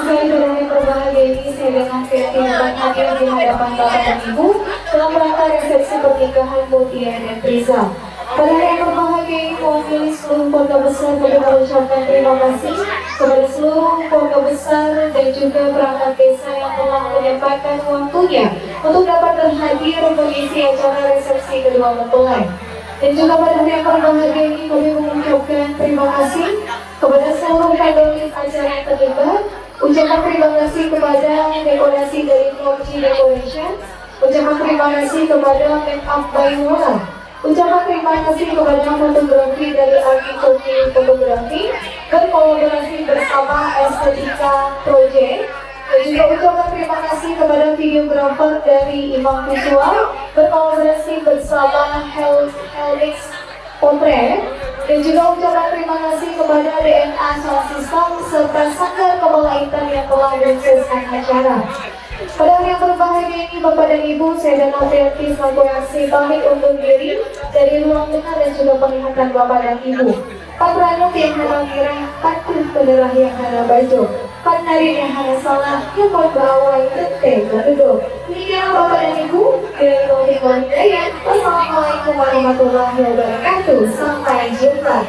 saya dengan yang berbahagia ini saya dengan keyakinan hadir di hadapan Bapak dan Ibu dalam rangka resepsi pernikahan Mutia dan Priza. Pada hari yang berbahagia ini mewakili seluruh keluarga besar kami mengucapkan terima kasih kepada seluruh keluarga besar dan juga perangkat desa yang telah menyempatkan waktunya untuk dapat berhadir mengisi acara resepsi kedua mempelai. Dan juga pada hari yang berbahagia ini kami mengucapkan terima kasih kepada seluruh panelis acara yang terlibat. Ucapan terima kasih kepada dekorasi dari Floji Decoration. Ucapan terima kasih kepada Make Up by Mola. Ucapan terima kasih kepada fotografi dari Arki Fotografi berkolaborasi bersama Estetika Project. Dan juga ucapan terima kasih kepada videografer dari Imam Visual berkolaborasi bersama Helix Potret. Dan juga ucapan terima kasih kepada DNA Sound System serta Sanggar Kepala Intan yang telah mensukseskan acara. Pada hari yang berbahagia ini Bapak dan Ibu, saya dan Apriati selaku MC pamit undur diri dari ruang dengar dan juga penglihatan Bapak dan Ibu. Pak Pranuk yang hana kira, patuh penerah yang hana baju, Pak Narin yang hana salah, yang mau berawal tete duduk. Demikianlah Bapak dan Ibu, dari Rohi Walidaya. Wassalamualaikum warahmatullahi wabarakatuh. Sampai jumpa.